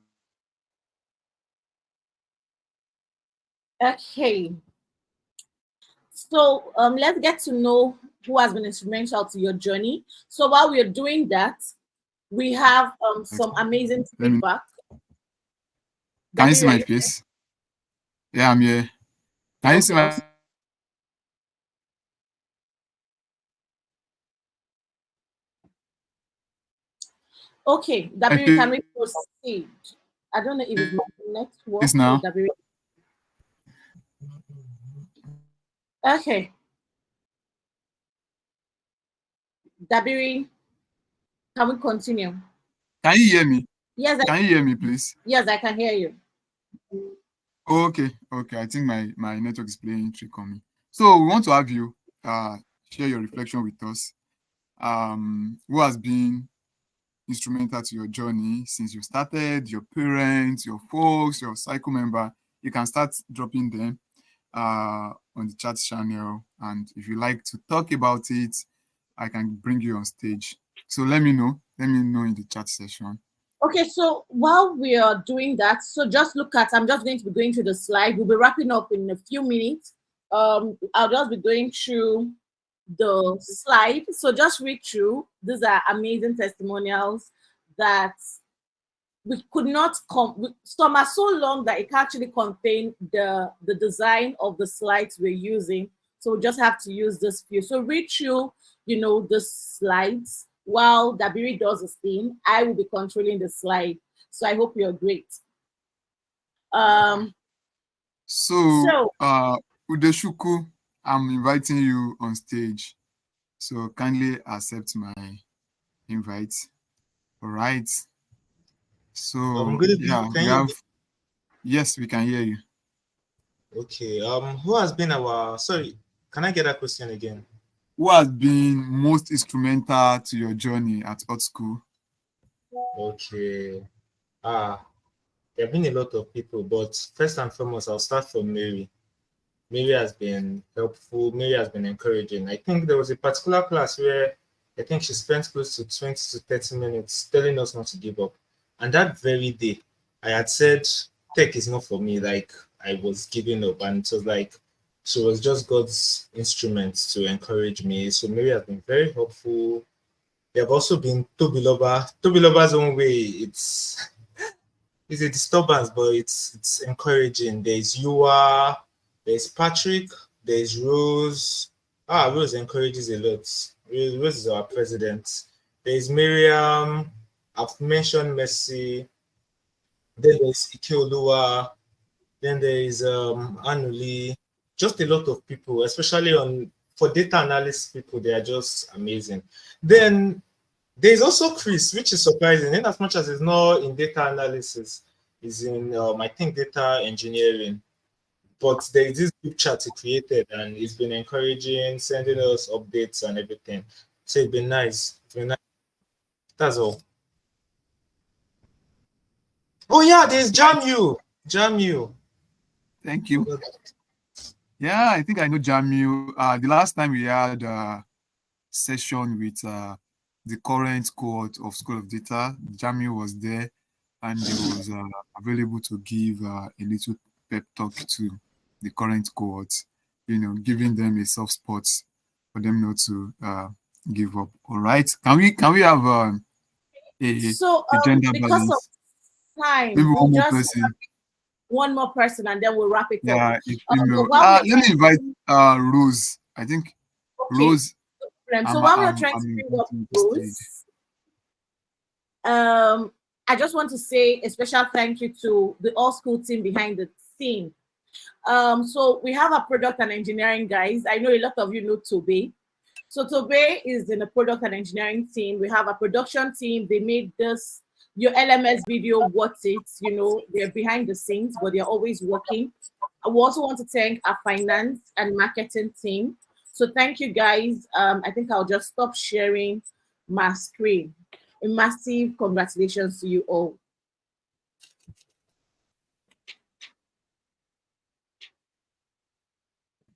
Okay. So let's get to know who has been instrumental to your journey. So while we are doing that, we have some amazing feedback. Can you see my face? Yeah, I'm here. Can you see my? Okay, Dabiri, can we proceed? I don't know if it's my network. Yes, now. Dabiri. Okay. Dabiri, can we continue? Can you hear me? Yes. Can you hear me, please? Yes, I can hear you. Okay. I think my network is playing trick on me. So we want to have you share your reflection with us. Who has been instrumental to your journey since you started? Your parents, your folks, your cycle member. You can start dropping them on the chat channel, and if you like to talk about it, I can bring you on stage. So let me know in the chat session. Okay, so while we are doing that, so just look at, I'm just going to be going through the slide. We'll be wrapping up in a few minutes. I'll just be going through the slide. So just read through. These are amazing testimonials that we could not some are so long that it can actually contain the design of the slides we're using. So we just have to use this few. So read through, the slides while Dabiri does his thing. I will be controlling the slide. So I hope you're great. So Udeshuku, I'm inviting you on stage. So kindly accept my invite. All right. So yes, we can hear you. Okay. Who has been sorry, can I get that question again? Who has been most instrumental to your journey at Hot School? Okay. There have been a lot of people, but first and foremost, I'll start from Mary. Mary has been helpful. Mary has been encouraging. I think there was a particular class where I think she spent close to 20 to 30 minutes telling us not to give up. And that very day, I had said, tech is not for me. Like, I was giving up. And it was like, she was just God's instrument to encourage me. So Mary has been very helpful. There have also been Tobiloba. Tobiloba's own way, it's a disturbance, but it's encouraging. There's Yua, there's Patrick, there's Rose, Rose encourages a lot. Rose is our president. There is Miriam. I've mentioned Messi. Then there's Ikeolua. Then there is Anuli. Just a lot of people, especially for data analysis people, they are just amazing. Then there's also Chris, which is surprising, in as much as it's not in data analysis, is in I think data engineering. But there is this group chat he created, and it's been encouraging, sending us updates and everything. So it's been nice. It's been nice. That's all. Oh yeah, there's Jamu. Jamu. Thank you. Yeah, I think I know Jamu. The last time we had a session with the current cohort of School of Data, Jamu was there, and he was available to give a little pep talk to the current cohort, giving them a soft spot for them not to give up. All right, can we have a gender because balance? of time, Maybe we'll one more just person. one more person, and then we'll wrap it Yeah, up. if But female. while Let me invite Rose. I think okay, Rose. so while we're trying to I'm bring up inviting to the stage. Rose, I just want to say a special thank you to the all school team behind the scene. So we have a product and engineering guys. I know a lot of you know Tobe. So Tobe is in the product and engineering team. We have a production team. They made your LMS video worth it. They're behind the scenes, but they're always working. I also want to thank our finance and marketing team. So thank you guys. I think I'll just stop sharing my screen. A massive congratulations to you all.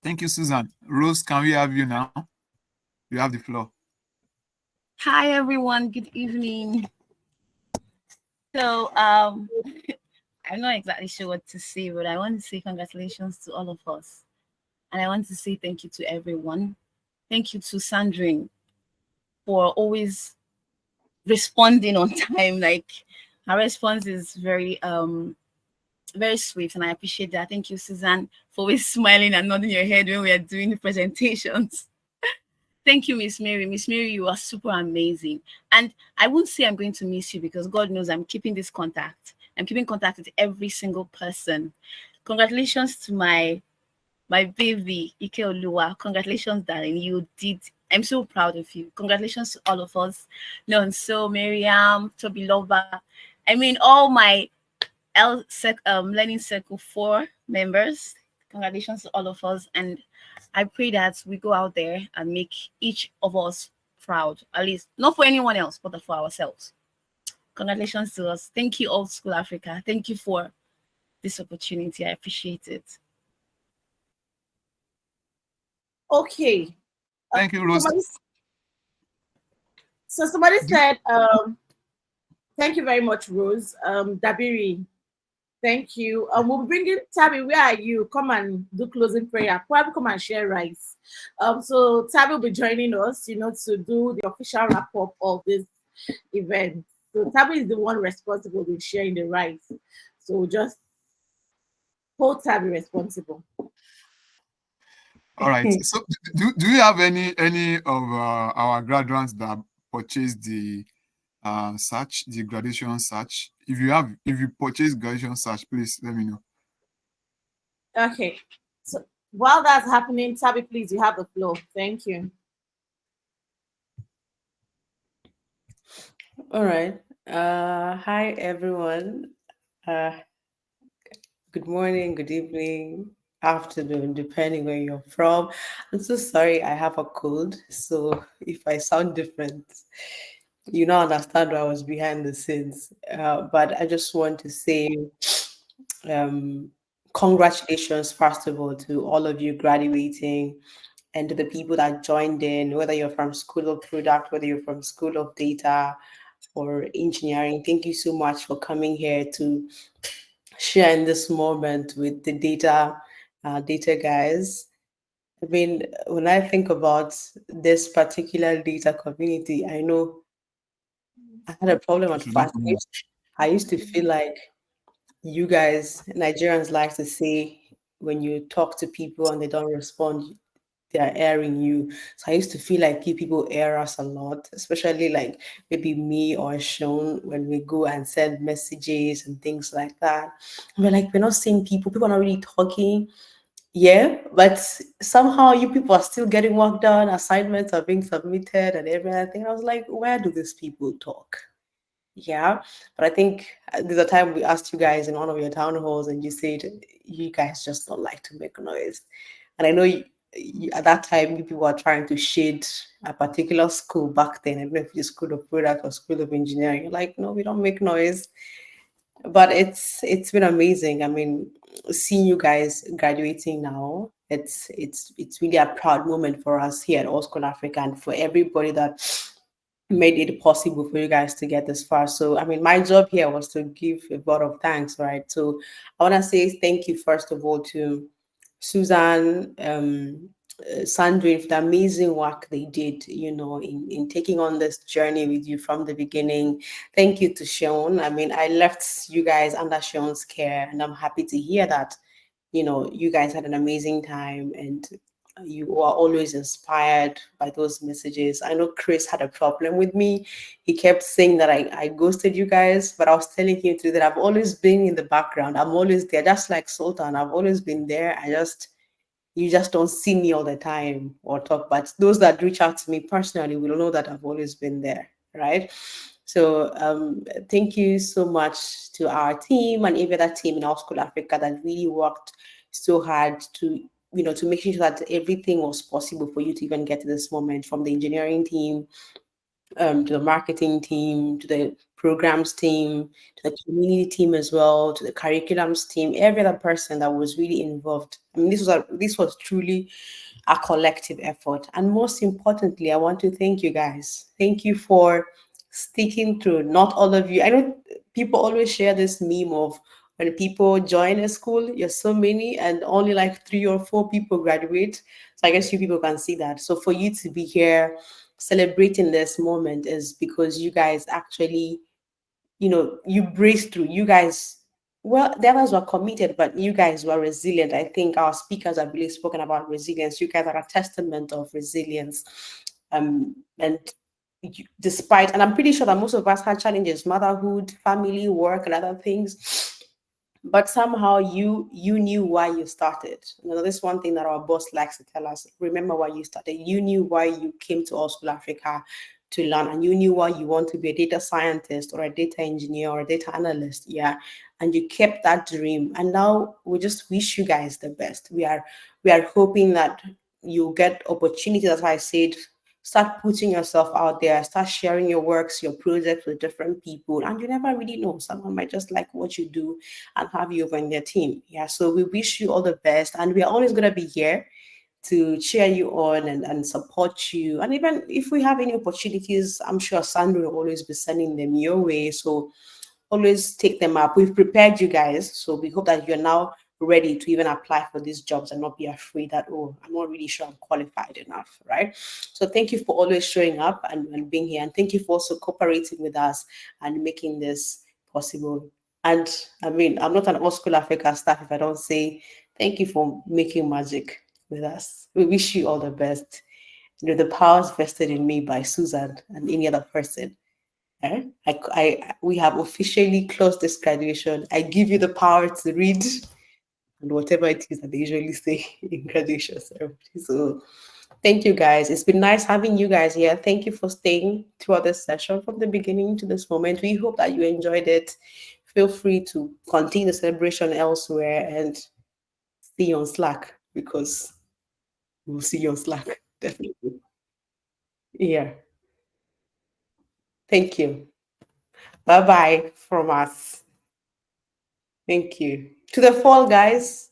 Thank you, Susan. Rose, can we have you now? You have the floor. Hi, everyone. Good evening. So, I'm not exactly sure what to say, but I want to say congratulations to all of us. And I want to say thank you to everyone. Thank you to Sandrine for always responding on time. Like, her response is very very sweet, and I appreciate that. Thank you, Suzanne, for always smiling and nodding your head when we are doing the presentations. Thank you, Miss Mary. Miss Mary, you are super amazing. And I won't say I'm going to miss you, because God knows I'm keeping this contact. I'm keeping contact with every single person. Congratulations to my baby, Ikeolua. Congratulations, darling. I'm so proud of you. Congratulations to all of us. Nonso, Miriam, Toby Lover. I mean, all my Learning Circle 4 members. Congratulations to all of us. And I pray that we go out there and make each of us proud, at least not for anyone else, but for ourselves. Congratulations to us. Thank you, Old School Africa. Thank you for this opportunity. I appreciate it. Okay. Thank you, Rose. Somebody said, thank you very much, Rose. Dabiri, thank you. We'll bring in Tabi. Where are you? Come and do closing prayer. Probably come and share rice. So Tabi will be joining us, to do the official wrap up of this event. So Tabi is the one responsible with sharing the rice. So just hold Tabi responsible. All right. So do you have any of our graduates that purchased the the graduation search? If you purchase graduation search, please let me know. Okay. So while that's happening, Tabi, please, you have the floor. Thank you. All right. Hi, everyone. Good morning, good evening, afternoon, depending where you're from. I'm so sorry, I have a cold. So if I sound different, you don't understand why I was behind the scenes. But I just want to say congratulations, first of all, to all of you graduating and to the people that joined in, whether you're from School of Product, whether you're from School of Data or Engineering. Thank you so much for coming here to share in this moment with the data guys. I mean, when I think about this particular data community, I know I had a problem at first. I used to feel like you guys, Nigerians, like to say when you talk to people and they don't respond, they're airing you. So I used to feel like you people air us a lot, especially like maybe me or Sean when we go and send messages and things like that. And we're like, we're not seeing people, people are not really talking. Yeah, but somehow you people are still getting work done, assignments are being submitted and everything. I was like, where do these people talk? Yeah, but I think there's a time we asked you guys in one of your town halls, and you said you guys just don't like to make noise. And I know at that time you people were trying to shade a particular school back then. I don't know if it's School of Product or School of Engineering. You're like, no, we don't make noise. But it's been amazing. I mean, seeing you guys graduating now, it's really a proud moment for us here at All School Africa and for everybody that made it possible for you guys to get this far. So, I mean, my job here was to give a lot of thanks, right? So, I want to say thank you, first of all, to Susan, Sandrine, for the amazing work they did, in taking on this journey with you from the beginning. Thank you to Sean. I mean, I left you guys under Sean's care, and I'm happy to hear that, you guys had an amazing time and you were always inspired by those messages. I know Chris had a problem with me. He kept saying that I ghosted you guys, but I was telling him too that I've always been in the background. I'm always there, just like Sultan. I've always been there. You just don't see me all the time or talk. But those that reach out to me personally will know that I've always been there, right? So thank you so much to our team and every other team in All School Africa that really worked so hard to to make sure that everything was possible for you to even get to this moment, from the engineering team to the marketing team, to the programs team, to the community team as well, to the curriculums team, every other person that was really involved. I mean, this was truly a collective effort. And most importantly, I want to thank you guys. Thank you for sticking through. Not all of you. I know people always share this meme of when people join a school, you're so many, and only like 3 or 4 people graduate. So I guess you people can see that. So for you to be here celebrating this moment is because you guys actually, you braced through. You guys, well, the others were committed, but you guys were resilient. I think our speakers have really spoken about resilience. You guys are a testament of resilience. And despite, and I'm pretty sure that most of us had challenges, motherhood, family, work, and other things, but somehow you knew why you started. This one thing that our boss likes to tell us: remember why you started. You knew why you came to All School Africa to learn, and you knew why you want to be a data scientist or a data engineer or a data analyst. Yeah, and you kept that dream. And now we just wish you guys the best. We are hoping that you get opportunities. As I said, start putting yourself out there, start sharing your works, your projects with different people. And you never really know, someone might just like what you do and have you over in their team. Yeah, so we wish you all the best, and we are always going to be here to cheer you on and support you. And even if we have any opportunities, I'm sure Sandra will always be sending them your way. So always take them up. We've prepared you guys, so we hope that you're now ready to even apply for these jobs and not be afraid that, oh, I'm not really sure I'm qualified enough, right? So thank you for always showing up and being here, and thank you for also cooperating with us and making this possible. And I mean, I'm not an All School Africa staff if I don't say thank you for making magic with us. We wish you all the best. The powers vested in me by Susan and any other person. We have officially closed this graduation. I give you the power to read and whatever it is that they usually say in graduation ceremony. So thank you guys. It's been nice having you guys here. Thank you for staying throughout this session from the beginning to this moment. We hope that you enjoyed it. Feel free to continue the celebration elsewhere and see you on Slack, because we'll see you on Slack, definitely. Yeah. Thank you. Bye-bye from us. Thank you. To the fall, guys,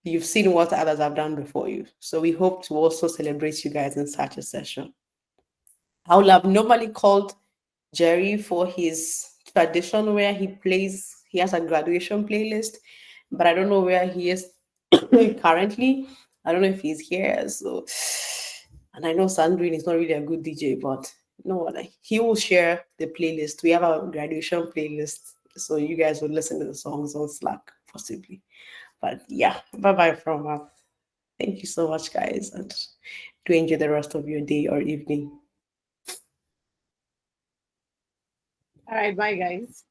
you've seen what others have done before you. So we hope to also celebrate you guys in such a session. I would have normally called Jerry for his tradition where he has a graduation playlist, but I don't know where he is currently. I don't know if he's here. So, and I know Sandrine is not really a good DJ, but you know what? He will share the playlist. We have a graduation playlist, so you guys will listen to the songs on Slack, possibly. But yeah, bye-bye from us. Thank you so much, guys, and do enjoy the rest of your day or evening. All right, bye, guys.